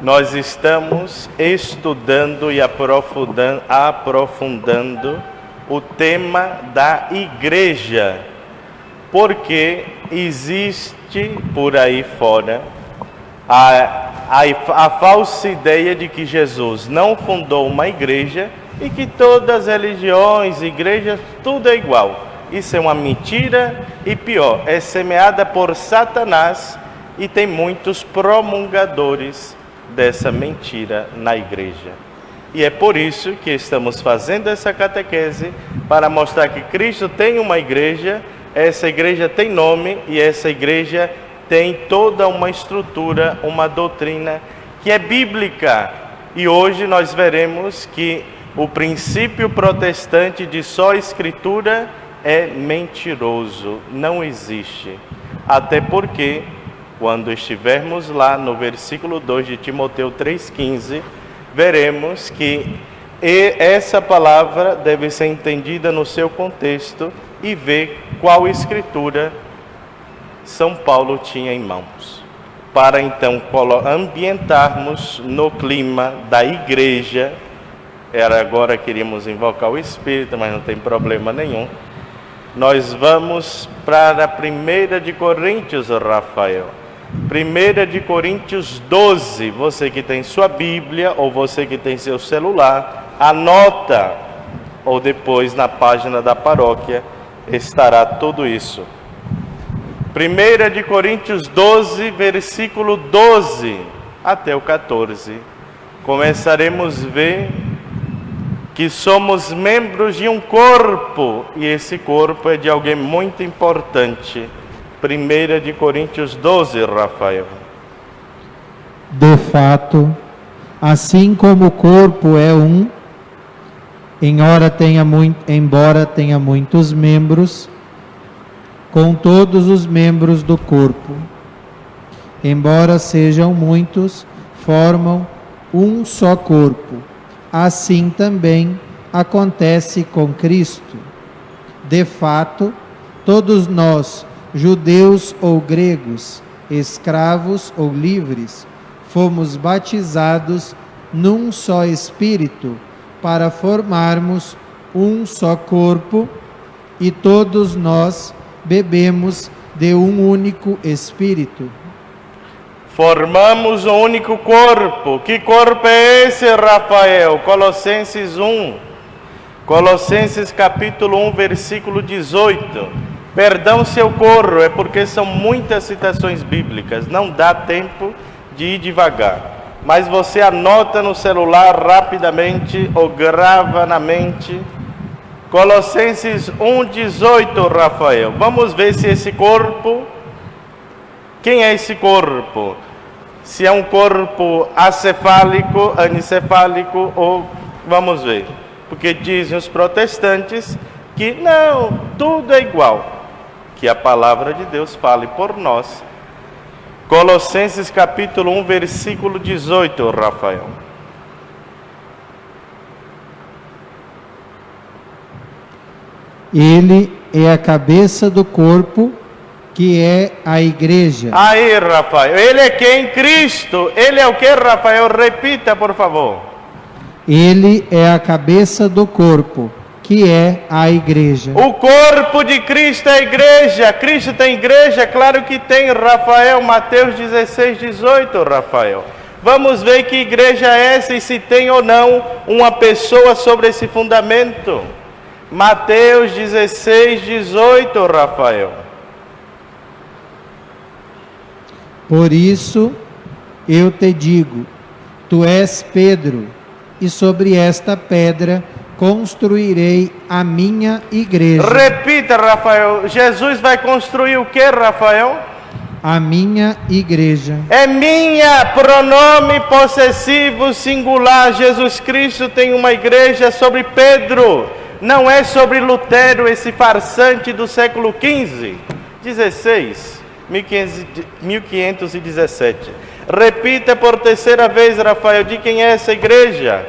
Nós estamos estudando e aprofundando o tema da igreja, porque existe por aí fora a falsa ideia de que Jesus não fundou uma igreja e que todas as religiões, igrejas, tudo é igual. Isso é uma mentira e pior, é semeada por Satanás e tem muitos promulgadores dessa mentira na igreja. E é por isso que estamos fazendo essa catequese, para mostrar que Cristo tem uma igreja, essa igreja tem nome e essa igreja tem toda uma estrutura, uma doutrina que é bíblica. E hoje nós veremos que o princípio protestante de só escritura é mentiroso, não existe. Até porque, quando estivermos lá no versículo 2 de Timóteo 3,15, veremos que essa palavra deve ser entendida no seu contexto e ver qual escritura São Paulo tinha em mãos. Para então ambientarmos no clima da igreja, agora queríamos invocar o Espírito, mas não tem problema nenhum. Nós vamos para a 1 de Coríntios, Rafael. 1 de Coríntios 12, você que tem sua Bíblia ou você que tem seu celular, anota, ou depois na página da paróquia estará tudo isso. 1 de Coríntios 12, versículo 12 até o 14. Começaremos a ver que somos membros de um corpo, e esse corpo é de alguém muito importante. 1 de Coríntios 12, Rafael. De fato, assim como o corpo é um, embora tenha muitos membros, com todos os membros do corpo, embora sejam muitos, formam um só corpo. Assim também acontece com Cristo. De fato, todos nós, judeus ou gregos, escravos ou livres, fomos batizados num só Espírito para formarmos um só corpo, e todos nós bebemos de um único Espírito. Formamos um único corpo. Que corpo é esse, Rafael? Colossenses 1. Colossenses capítulo 1, versículo 18. Perdão se eu corro, é porque são muitas citações bíblicas, não dá tempo de ir devagar. Mas você anota no celular rapidamente ou grava na mente. Colossenses 1, 18, Rafael. Vamos ver se esse corpo... Quem é esse corpo? Se é um corpo acefálico, anicefálico ou... Vamos ver. Porque dizem os protestantes que não, tudo é igual. Que a palavra de Deus fale por nós. Colossenses capítulo 1, versículo 18, Rafael. Ele é a cabeça do corpo, que é a igreja. Aí, Rafael, ele é quem? Cristo. Ele é o que, Rafael? Repita, por favor. Ele é a cabeça do corpo, que é a igreja. O corpo de Cristo é a igreja. Cristo tem igreja? Claro que tem, Rafael. Mateus 16, 18, Rafael. Vamos ver que igreja é essa e se tem ou não uma pessoa sobre esse fundamento. Mateus 16, 18, Rafael. Por isso eu te digo, tu és Pedro, e sobre esta pedra construirei a minha igreja. Repita, Rafael. Jesus vai construir o que, Rafael? A minha igreja. É minha, pronome possessivo singular. Jesus Cristo tem uma igreja sobre Pedro. Não é sobre Lutero, esse farsante do século XV, 16, 1517. Repita por terceira vez, Rafael, de quem é essa igreja?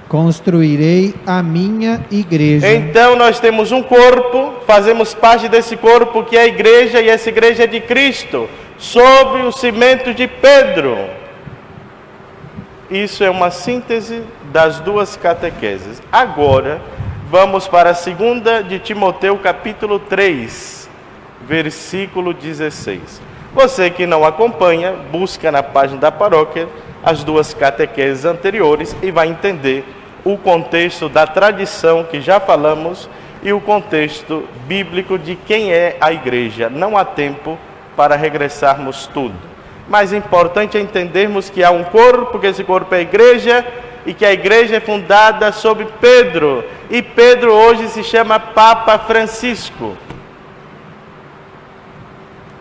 construirei a minha igreja. Então nós temos um corpo, fazemos parte desse corpo que é a igreja, e essa igreja é de Cristo, sobre o cimento de Pedro. Isso é uma síntese das duas catequeses. Agora, vamos para a 2 de Timoteu, capítulo 3, versículo 16. Você que não acompanha, busca na página da paróquia as duas catequeses anteriores e vai entender o contexto da tradição que já falamos e o contexto bíblico de quem é a igreja. Não há tempo para regressarmos tudo, mas é importante entendermos que há um corpo, que esse corpo é a igreja, e que a igreja é fundada sob Pedro, e Pedro hoje se chama Papa Francisco.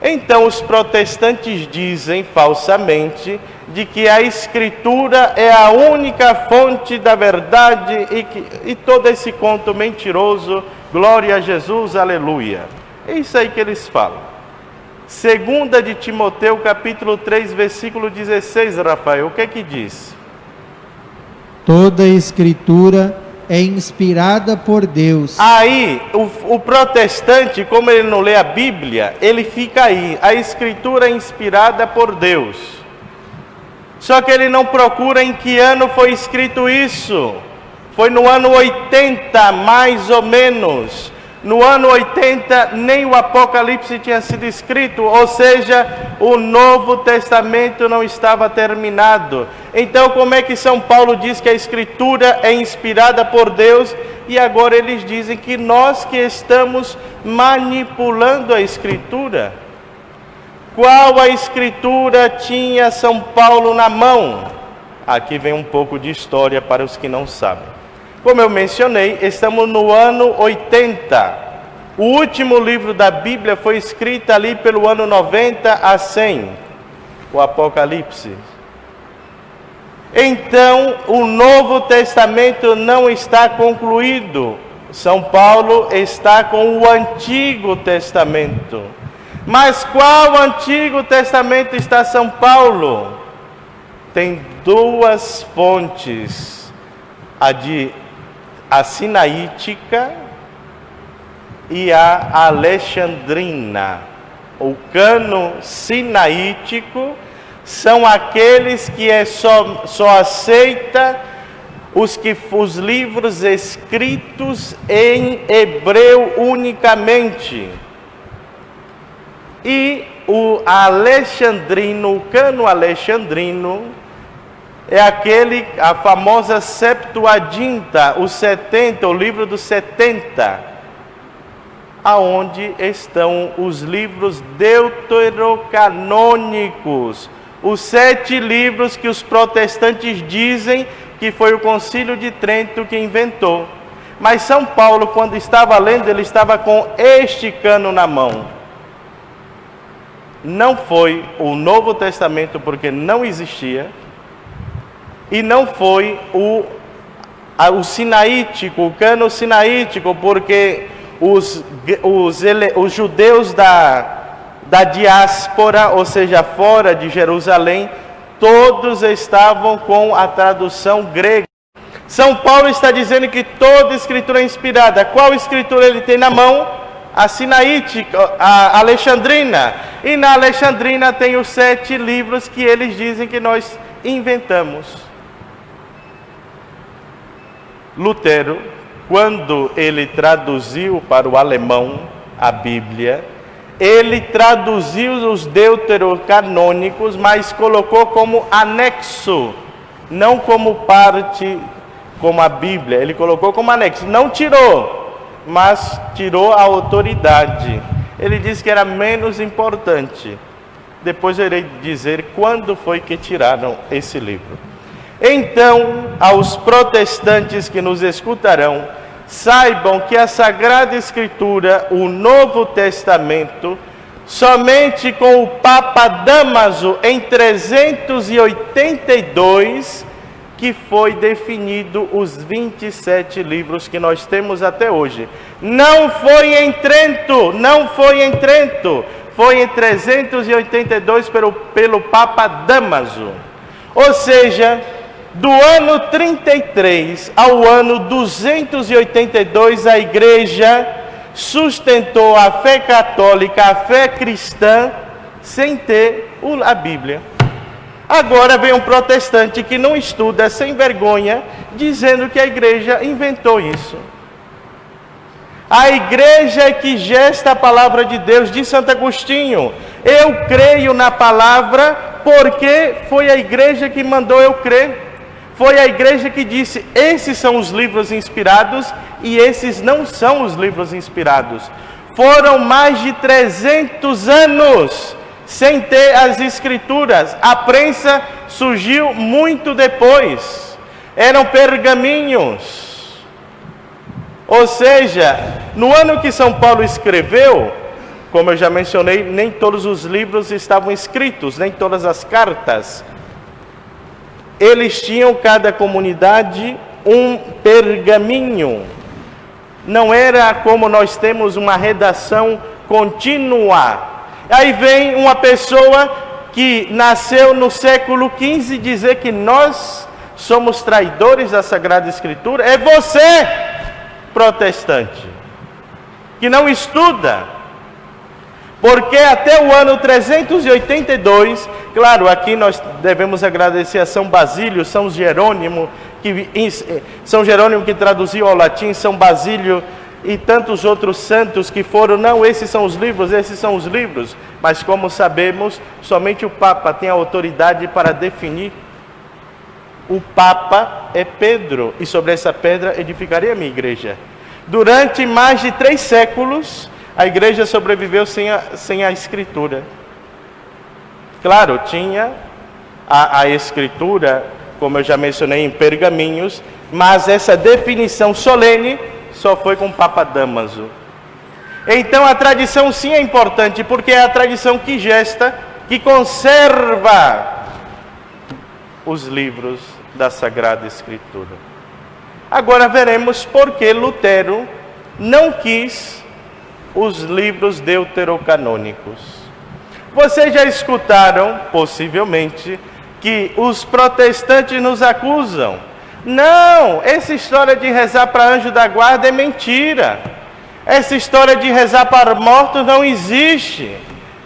Então os protestantes dizem falsamente de que a Escritura é a única fonte da verdade e todo esse conto mentiroso, glória a Jesus, aleluia. É isso aí que eles falam. 2 de Timoteu, capítulo 3, versículo 16, Rafael, o que é que diz? Toda a Escritura é inspirada por Deus. Aí, o protestante, como ele não lê a Bíblia, ele fica aí. A Escritura é inspirada por Deus. Só que ele não procura em que ano foi escrito isso. Foi no ano 80, mais ou menos. No ano 80, nem o Apocalipse tinha sido escrito, ou seja, o Novo Testamento não estava terminado. Então, como é que São Paulo diz que a Escritura é inspirada por Deus, e agora eles dizem que nós que estamos manipulando a Escritura? Qual a Escritura tinha São Paulo na mão? Aqui vem um pouco de história para os que não sabem. Como eu mencionei, estamos no ano 80. O último livro da Bíblia foi escrito ali pelo ano 90 a 100, o Apocalipse. Então, o Novo Testamento não está concluído. São Paulo está com o Antigo Testamento. Mas qual Antigo Testamento está São Paulo? Tem duas fontes, a sinaítica e a alexandrina. O cano sinaítico são aqueles que só aceita os livros escritos em hebreu unicamente. E o alexandrino, o cano alexandrino, é a famosa Septuaginta, os 70, o livro dos 70, aonde estão os livros deuterocanônicos, os 7 livros que os protestantes dizem que foi o Concílio de Trento que inventou. Mas São Paulo, quando estava lendo, ele estava com este cano na mão. Não foi o Novo Testamento, porque não existia, e não foi o sinaítico, o cano sinaítico, porque os judeus da diáspora, ou seja, fora de Jerusalém, todos estavam com a tradução grega. São Paulo está dizendo que toda escritura é inspirada. Qual escritura ele tem na mão? A sinaítica, a alexandrina. E na alexandrina tem os 7 livros que eles dizem que nós inventamos. Lutero, quando ele traduziu para o alemão a Bíblia, ele traduziu os deuterocanônicos, mas colocou como anexo, não como parte, como a Bíblia. Ele colocou como anexo, não tirou, mas tirou a autoridade. Ele disse que era menos importante. Depois eu irei dizer quando foi que tiraram esse livro. Então, aos protestantes que nos escutarão, saibam que a Sagrada Escritura, o Novo Testamento, somente com o Papa Dámaso em 382, que foi definido os 27 livros que nós temos até hoje. Não foi em Trento, foi em 382 pelo Papa Dámaso. Ou seja, Do ano 33 ao ano 282, a igreja sustentou a fé católica, a fé cristã, sem ter a Bíblia. Agora vem um protestante que não estuda, sem vergonha, dizendo que a igreja inventou isso. A igreja é que gesta a palavra de Deus, diz Santo Agostinho. Eu creio na palavra porque foi a igreja que mandou eu crer. Foi a igreja que disse, esses são os livros inspirados e esses não são os livros inspirados. Foram mais de 300 anos sem ter as escrituras. A prensa surgiu muito depois. Eram pergaminhos. Ou seja, no ano que São Paulo escreveu, como eu já mencionei, nem todos os livros estavam escritos, nem todas as cartas. Eles tinham, cada comunidade, um pergaminho. Não era como nós temos uma redação contínua. Aí vem uma pessoa que nasceu no século XV dizer que nós somos traidores da Sagrada Escritura. É você, protestante, que não estuda. Porque até o ano 382, claro, aqui nós devemos agradecer a São Basílio, São Jerônimo que traduziu ao latim, São Basílio e tantos outros santos que foram, não, esses são os livros, mas como sabemos, somente o Papa tem a autoridade para definir. O Papa é Pedro, e sobre essa pedra edificarei a minha igreja. Durante mais de 3 séculos, a igreja sobreviveu sem a escritura. Claro, tinha a escritura, como eu já mencionei, em pergaminhos, mas essa definição solene só foi com o Papa Dámaso. Então a tradição sim é importante, porque é a tradição que gesta, que conserva os livros da Sagrada Escritura. Agora veremos por que Lutero não quis os livros deuterocanônicos. Vocês já escutaram, possivelmente, que os protestantes nos acusam. Não, essa história de rezar para anjo da guarda é mentira. Essa história de rezar para mortos não existe.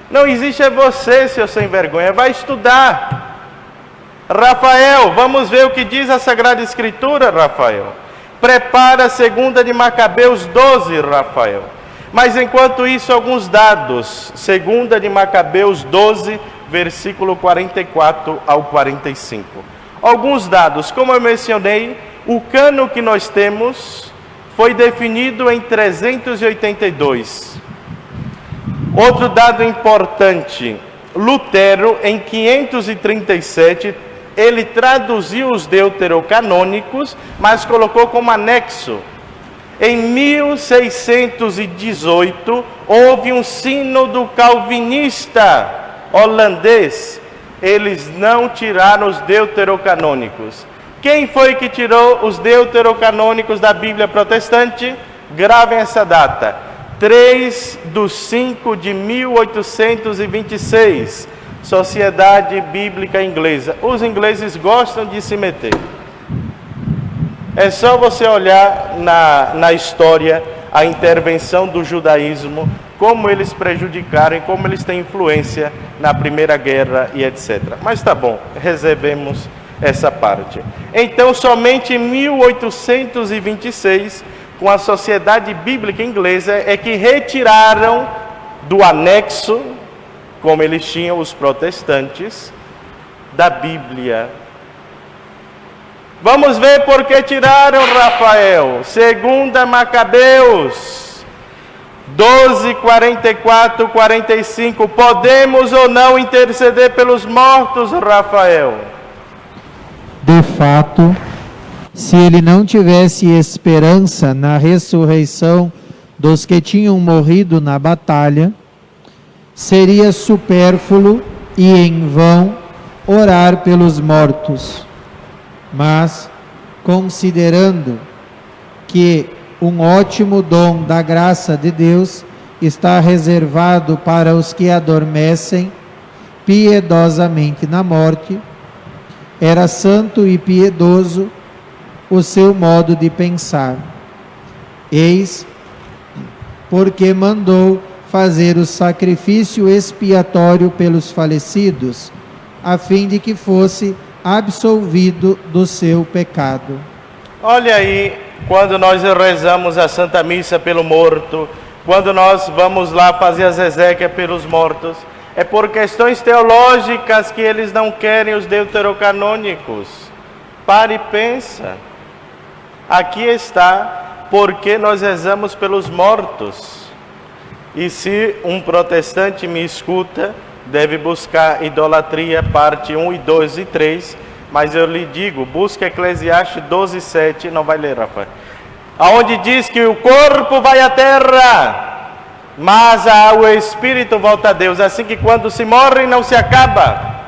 Não existe, é você, seu sem vergonha. Vai estudar. Rafael, vamos ver o que diz a Sagrada Escritura, Rafael. Prepara a 2 de Macabeus 12, Rafael. Mas enquanto isso, alguns dados. 2 de Macabeus 12, versículo 44 ao 45. Alguns dados. Como eu mencionei, o cano que nós temos foi definido em 382. Outro dado importante. Lutero, em 537, ele traduziu os deuterocanônicos, mas colocou como anexo. Em 1618, houve um sínodo calvinista holandês. Eles não tiraram os deuterocanônicos. Quem foi que tirou os deuterocanônicos da Bíblia protestante? Gravem essa data. 3/5/1826. Sociedade Bíblica Inglesa. Os ingleses gostam de se meter. É só você olhar na história a intervenção do judaísmo, como eles prejudicaram e como eles têm influência na Primeira Guerra e etc. Mas tá bom, reservemos essa parte. Então, somente em 1826, com a Sociedade Bíblica Inglesa, é que retiraram do anexo, como eles tinham os protestantes, da Bíblia. Vamos ver por que tiraram, Rafael. 2 Macabeus 12, 44, 45. Podemos ou não interceder pelos mortos, Rafael? De fato, se ele não tivesse esperança na ressurreição dos que tinham morrido na batalha, seria supérfluo e em vão orar pelos mortos. Mas, considerando que um ótimo dom da graça de Deus está reservado para os que adormecem piedosamente na morte, era santo e piedoso o seu modo de pensar. Eis porque mandou fazer o sacrifício expiatório pelos falecidos, a fim de que fosse absolvido do seu pecado. Olha aí, quando nós rezamos a Santa Missa pelo morto, quando nós vamos lá fazer as exéquias pelos mortos, é por questões teológicas que eles não querem os deuterocanônicos. Pare e pensa. Aqui está porque nós rezamos pelos mortos. E se um protestante me escuta, deve buscar idolatria, parte 1 e 2 e 3, mas eu lhe digo, busca Eclesiastes 12, 7, não vai ler, Rafael, aonde diz que o corpo vai à terra, mas o espírito volta a Deus, assim que quando se morre não se acaba.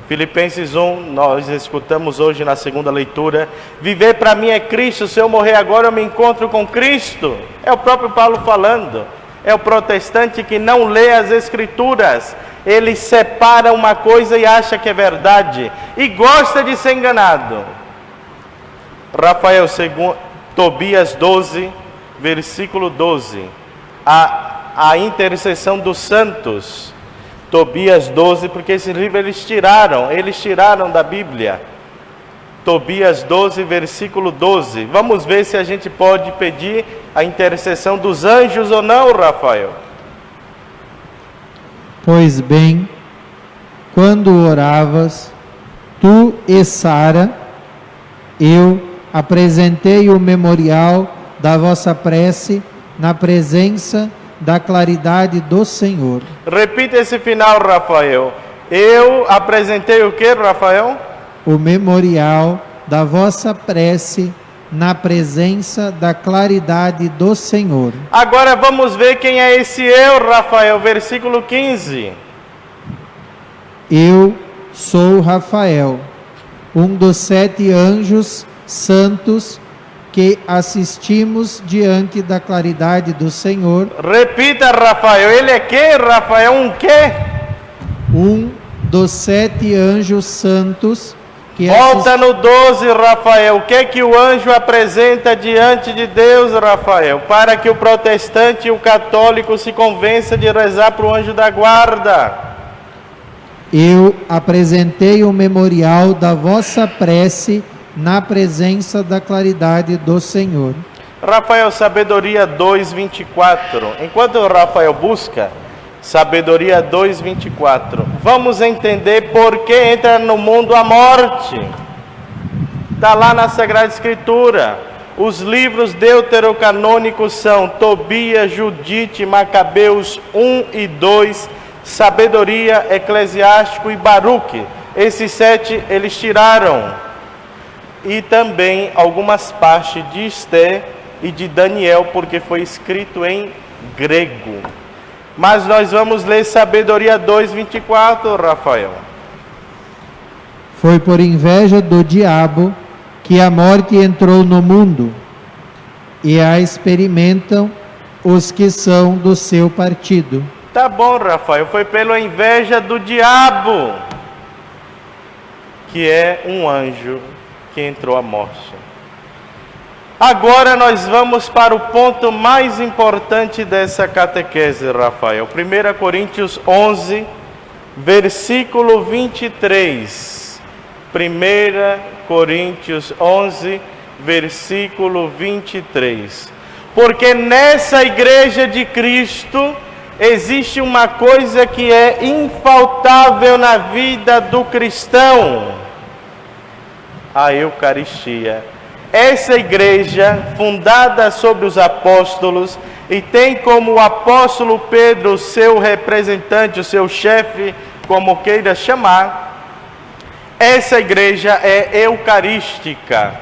Filipenses 1, nós escutamos hoje na segunda leitura, viver para mim é Cristo, se eu morrer agora eu me encontro com Cristo, é o próprio Paulo falando. É o protestante que não lê as Escrituras, ele separa uma coisa e acha que é verdade, e gosta de ser enganado. Rafael, Tobias 12, versículo 12, a intercessão dos santos. Tobias 12, porque esse livro eles tiraram da Bíblia. Tobias 12, versículo 12. Vamos ver se a gente pode pedir a intercessão dos anjos ou não, Rafael. Pois bem, quando oravas, tu e Sara, eu apresentei o memorial da vossa prece na presença da claridade do Senhor. Repita esse final, Rafael. Eu apresentei o que, Rafael? O memorial da vossa prece na presença da claridade do Senhor. Agora vamos ver quem é esse eu, Rafael, versículo 15. Eu sou Rafael, um dos 7 anjos santos que assistimos diante da claridade do Senhor. Repita, Rafael, ele é quem, Rafael? Um quê? Um dos 7 anjos santos que Volta no 12, Rafael. O que o anjo apresenta diante de Deus, Rafael? Para que o protestante e o católico se convença de rezar para o anjo da guarda. Eu apresentei o memorial da vossa prece na presença da claridade do Senhor. Rafael, Sabedoria 2:24. Enquanto o Rafael busca Sabedoria 2:24, vamos entender por que entra no mundo a morte. Está lá na Sagrada Escritura. Os livros deuterocanônicos são Tobias, Judite, Macabeus 1 e 2, Sabedoria, Eclesiástico e Baruque. Esses 7 eles tiraram. E também algumas partes de Esté e de Daniel, porque foi escrito em grego. Mas nós vamos ler Sabedoria 2:24, Rafael. Foi por inveja do diabo que a morte entrou no mundo, e a experimentam os que são do seu partido. Tá bom, Rafael, foi pela inveja do diabo, que é um anjo que entrou a morte. Agora nós vamos para o ponto mais importante dessa catequese, Rafael. 1 Coríntios 11, versículo 23. 1 Coríntios 11, versículo 23. Porque nessa igreja de Cristo existe uma coisa que é infaltável na vida do cristão: a Eucaristia. Essa igreja, fundada sobre os apóstolos, e tem como o apóstolo Pedro o seu representante, o seu chefe, como queira chamar, essa igreja é eucarística.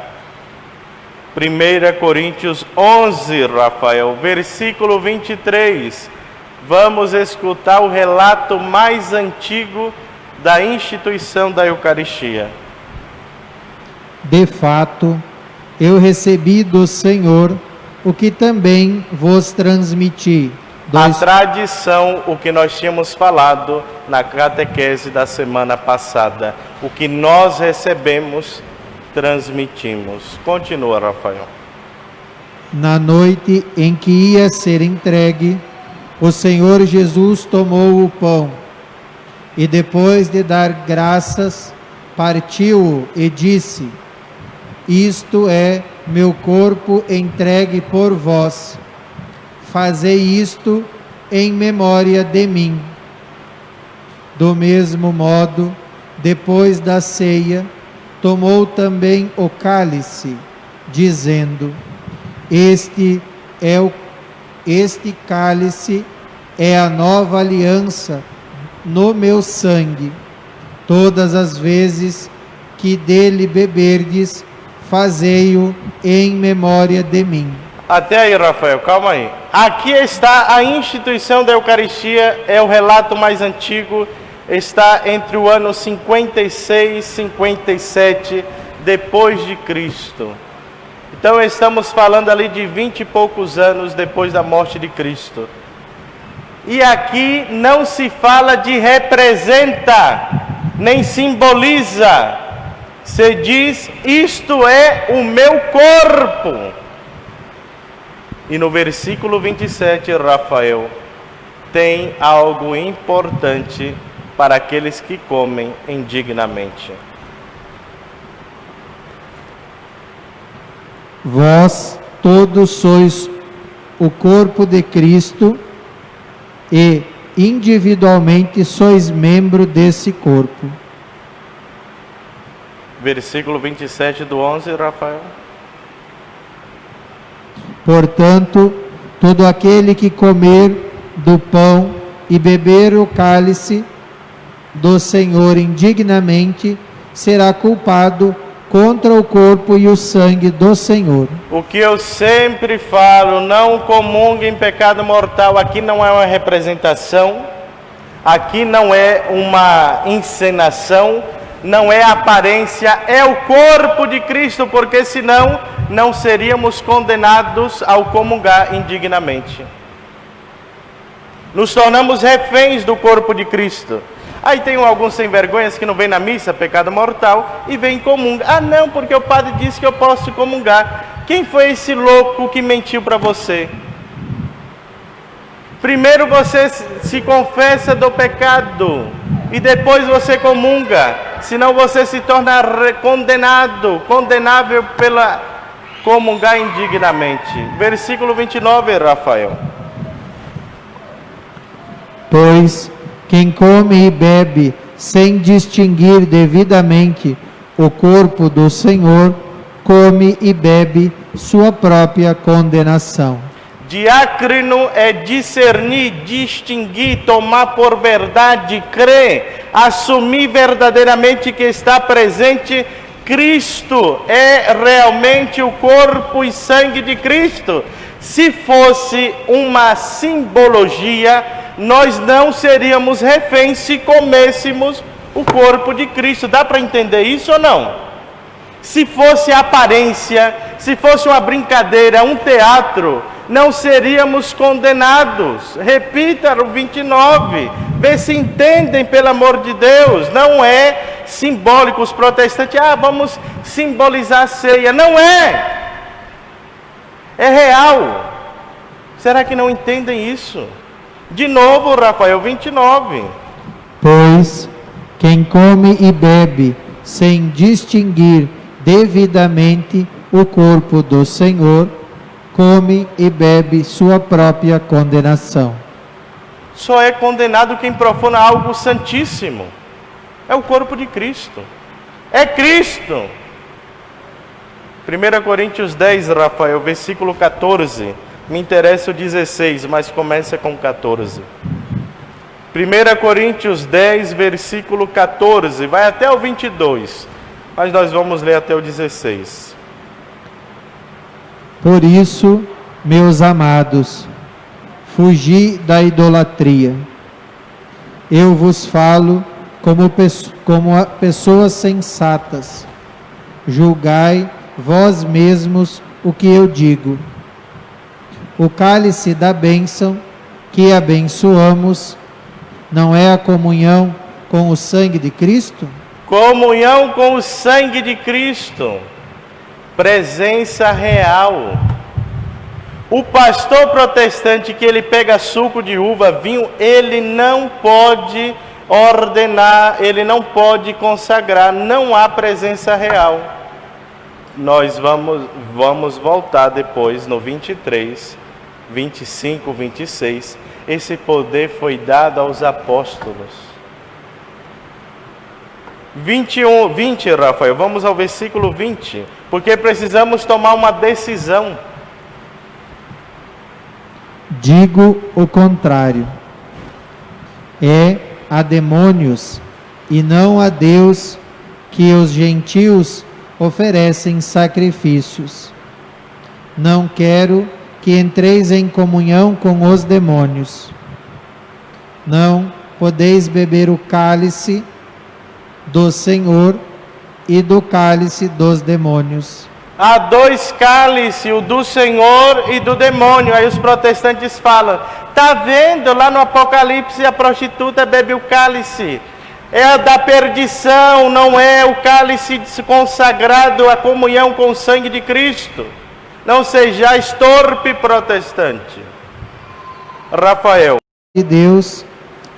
1 Coríntios 11, Rafael, versículo 23. Vamos escutar o relato mais antigo da instituição da Eucaristia. De fato, eu recebi do Senhor o que também vos transmiti, A tradição, o que nós tínhamos falado na catequese da semana passada, o que nós recebemos, transmitimos. Continua, Rafael. Na noite em que ia ser entregue, o Senhor Jesus tomou o pão e, depois de dar graças, partiu-o e disse: Isto é meu corpo entregue por vós. Fazei isto em memória de mim. Do mesmo modo, depois da ceia, tomou também o cálice, dizendo: Este cálice é a nova aliança no meu sangue. Todas as vezes que dele beberdes, fazei-o em memória de mim. Até aí, Rafael, calma aí. Aqui está a instituição da Eucaristia, é o relato mais antigo, está entre o ano 56 e 57 depois de Cristo. Então estamos falando ali de 20 e poucos anos depois da morte de Cristo. E aqui não se fala de representa, nem simboliza. Se diz, isto é o meu corpo. E no versículo 27, Rafael, tem algo importante para aqueles que comem indignamente. Vós todos sois o corpo de Cristo e individualmente sois membro desse corpo. Versículo 27 do 11, Rafael. Portanto, todo aquele que comer do pão e beber o cálice do Senhor indignamente será culpado contra o corpo e o sangue do Senhor. O que eu sempre falo, não comungue em pecado mortal. Aqui não é uma representação, aqui não é uma encenação, não é aparência, é o corpo de Cristo, porque senão não seríamos condenados ao comungar indignamente. Nos tornamos reféns do corpo de Cristo. Aí tem alguns sem vergonhas que não vêm na missa, pecado mortal, e vem e comunga. Ah não, porque o padre disse que eu posso comungar. Quem foi esse louco que mentiu para você? Primeiro você se confessa do pecado e depois você comunga, senão você se torna condenável pela comungar indignamente. Versículo 29, Rafael. Pois quem come e bebe sem distinguir devidamente o corpo do Senhor, come e bebe sua própria condenação. Diácrino é discernir, distinguir, tomar por verdade, crer, assumir verdadeiramente que está presente Cristo, é realmente o corpo e sangue de Cristo. Se fosse uma simbologia, nós não seríamos reféns se comêssemos o corpo de Cristo. Dá para entender isso ou não? Se fosse aparência, se fosse uma brincadeira, um teatro, não seríamos condenados. Repita o 29, vê se entendem, pelo amor de Deus. Não é simbólico. Os protestantes, vamos simbolizar a ceia. Não é. É real. Será que não entendem isso? De novo, Rafael, 29. Pois quem come e bebe sem distinguir devidamente o corpo do Senhor, come e bebe sua própria condenação. Só é condenado quem profana algo santíssimo. É o corpo de Cristo. É Cristo. 1 Coríntios 10, Rafael, versículo 14. Me interessa o 16, mas começa com 14. 1 Coríntios 10, versículo 14. Vai até o 22. Mas nós vamos ler até o 16. Por isso, meus amados, fugi da idolatria. Eu vos falo como pessoas sensatas. Julgai vós mesmos o que eu digo. O cálice da bênção que abençoamos não é a comunhão com o sangue de Cristo? Comunhão com o sangue de Cristo. Presença real. O pastor protestante que ele pega suco de uva, vinho, ele não pode ordenar, ele não pode consagrar, não há presença real. Nós vamos voltar depois no 23, 25, 26. Esse poder foi dado aos apóstolos. 20, Rafael, vamos ao versículo 20, porque precisamos tomar uma decisão. Digo o contrário. É a demônios e não a Deus que os gentios oferecem sacrifícios. Não quero que entreis em comunhão com os demônios. Não podeis beber o cálice do Senhor e do cálice dos demônios. Há dois cálices, o do Senhor e do demônio. Aí os protestantes falam, tá vendo lá no Apocalipse a prostituta bebe o cálice. É a da perdição, não é o cálice consagrado à comunhão com o sangue de Cristo. Não sejais torpe, protestante. Rafael. De Deus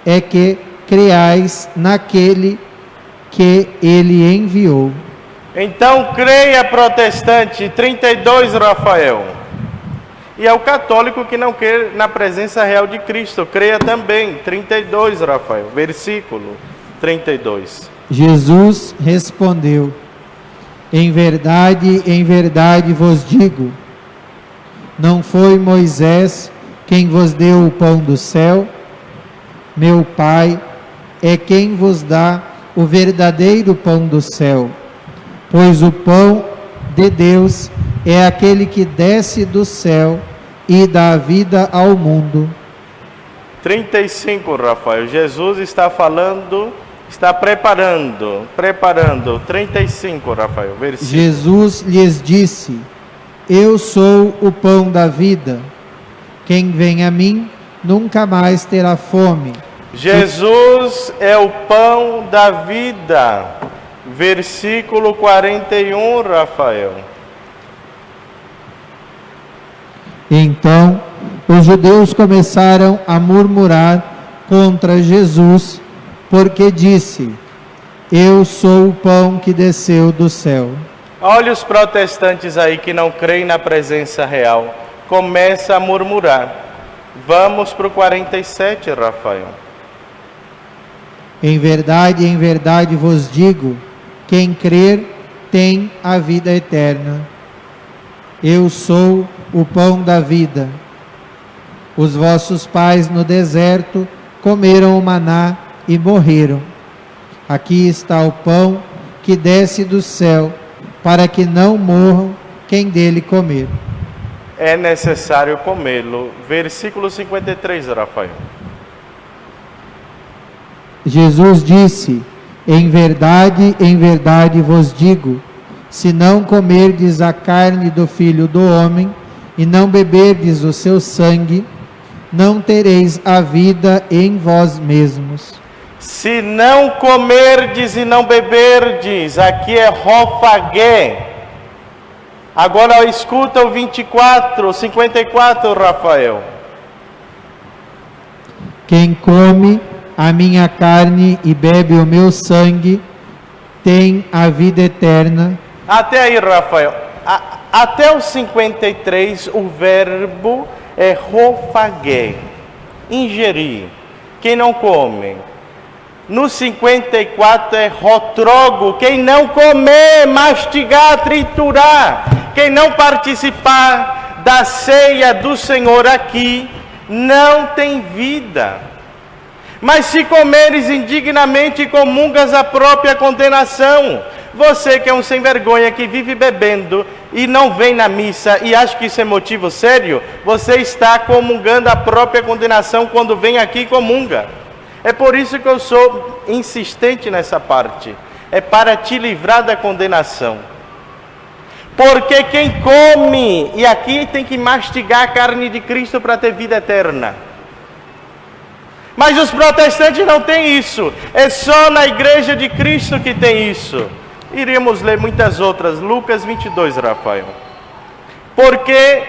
é que creais naquele que ele enviou. Então creia, protestante. 32, Rafael. E é o católico que não crê na presença real de Cristo. Creia também. 32, Rafael. Versículo 32. Jesus respondeu: em verdade vos digo, não foi Moisés quem vos deu o pão do céu? Meu Pai é quem vos dá o verdadeiro pão do céu. Pois o pão de Deus é aquele que desce do céu e dá vida ao mundo. 35, Rafael. Jesus está falando, está preparando. 35, Rafael. Versículo. Jesus lhes disse: eu sou o pão da vida. Quem vem a mim nunca mais terá fome. Jesus é o pão da vida. Versículo 41, Rafael. Então, os judeus começaram a murmurar contra Jesus, porque disse: eu sou o pão que desceu do céu. Olha os protestantes aí que não creem na presença real. Começa a murmurar. Vamos para o 47, Rafael. Em verdade vos digo, quem crer tem a vida eterna. Eu sou o pão da vida. Os vossos pais no deserto comeram o maná e morreram. Aqui está o pão que desce do céu, para que não morram quem dele comer. É necessário comê-lo. Versículo 53, Rafael. Jesus disse: em verdade vos digo, se não comerdes a carne do Filho do Homem e não beberdes o seu sangue, não tereis a vida em vós mesmos. Se não comerdes e não beberdes, aqui é rofagué. Agora escuta o 54, Rafael. Quem come a minha carne e bebe o meu sangue tem a vida eterna. Até aí, Rafael. Até o 53, o verbo é rofagué, ingerir. Quem não come. No 54 é rotrogo, quem não comer, mastigar, triturar. Quem não participar da ceia do Senhor aqui, não tem vida. Mas se comeres indignamente, comungas a própria condenação. Você que é um sem vergonha, que vive bebendo e não vem na missa e acha que isso é motivo sério, você está comungando a própria condenação quando vem aqui e comunga. É por isso que eu sou insistente nessa parte. É para te livrar da condenação. Porque quem come, e aqui tem que mastigar a carne de Cristo para ter vida eterna. Mas os protestantes não têm isso. É só na igreja de Cristo que tem isso. Iríamos ler muitas outras. Lucas 22, Rafael. Porque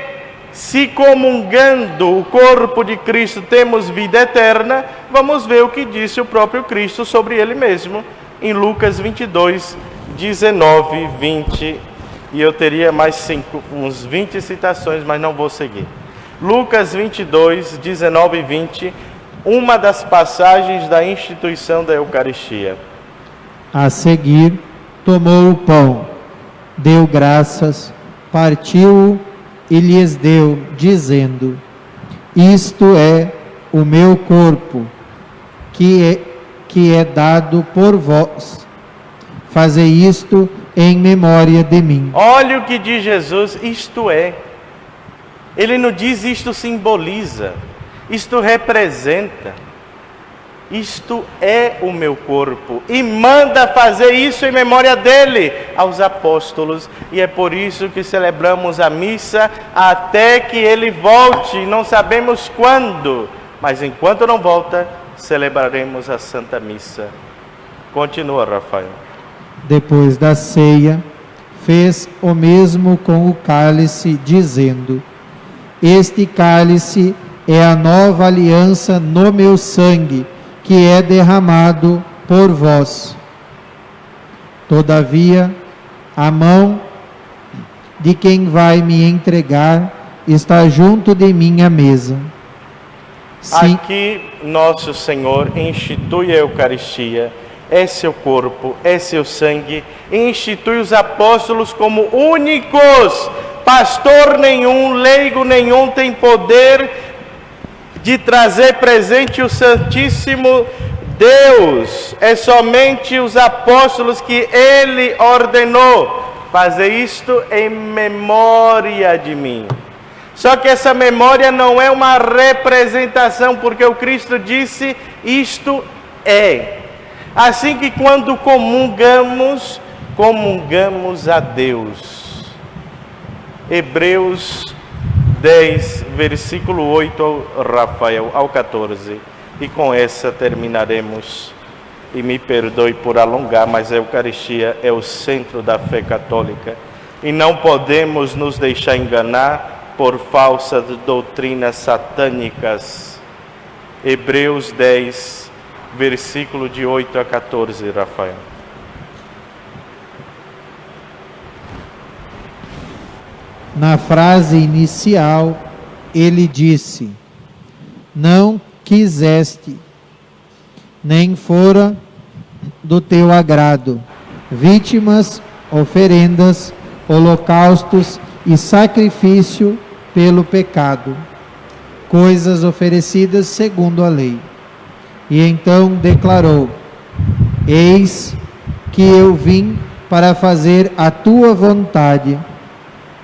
se comungando o corpo de Cristo temos vida eterna, vamos ver o que disse o próprio Cristo sobre ele mesmo. Em Lucas 22, 19, 20. E eu teria mais uns 20 citações, mas não vou seguir. Lucas 22, 19 e 20. Uma das passagens da instituição da Eucaristia. A seguir, tomou o pão, deu graças, partiu-o e lhes deu, dizendo: isto é o meu corpo, que é dado por vós. Fazei isto em memória de mim. Olha o que diz Jesus, isto é. Ele não diz isto simboliza. Isto representa, isto é o meu corpo, e manda fazer isso em memória dele, aos apóstolos, e é por isso que celebramos a missa até que ele volte, não sabemos quando, mas enquanto não volta, celebraremos a Santa Missa. Continua, Rafael. Depois da ceia, fez o mesmo com o cálice, dizendo: este cálice é a nova aliança no meu sangue, que é derramado por vós. Todavia, a mão de quem vai me entregar está junto de mim à mesa. Sim. Aqui, nosso Senhor institui a Eucaristia, é seu corpo, é seu sangue, e institui os apóstolos como únicos. Pastor nenhum, leigo nenhum tem poder de trazer presente o Santíssimo Deus. É somente os apóstolos que ele ordenou. Fazer isto em memória de mim. Só que essa memória não é uma representação, porque o Cristo disse, isto é. Assim que quando comungamos, comungamos a Deus. Hebreus 10, versículo 8, Rafael, ao 14. E com essa terminaremos. E me perdoe por alongar, mas a Eucaristia é o centro da fé católica. E não podemos nos deixar enganar por falsas doutrinas satânicas. Hebreus 10, versículo de 8 a 14, Rafael. Na frase inicial, ele disse: não quiseste, nem fora do teu agrado, vítimas, oferendas, holocaustos e sacrifício pelo pecado, coisas oferecidas segundo a lei. E então declarou: eis que eu vim para fazer a tua vontade.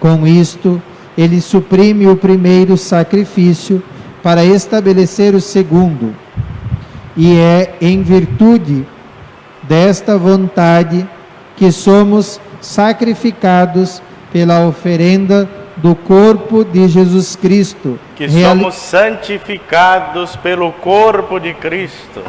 Com isto, ele suprime o primeiro sacrifício para estabelecer o segundo. E é em virtude desta vontade que somos sacrificados pela oferenda do corpo de Jesus Cristo. Que somos santificados pelo corpo de Cristo.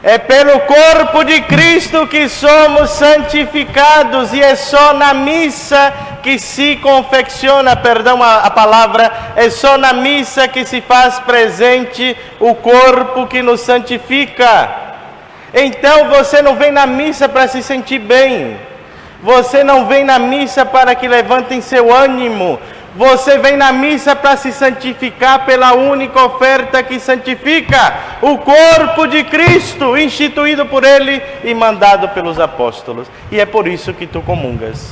É pelo corpo de Cristo que somos santificados, e é só na missa que se confecciona, perdão a palavra, é só na missa que se faz presente o corpo que nos santifica. Então você não vem na missa para se sentir bem, você não vem na missa para que levantem seu ânimo, você vem na missa para se santificar pela única oferta que santifica, o corpo de Cristo, instituído por Ele e mandado pelos apóstolos. E é por isso que tu comungas.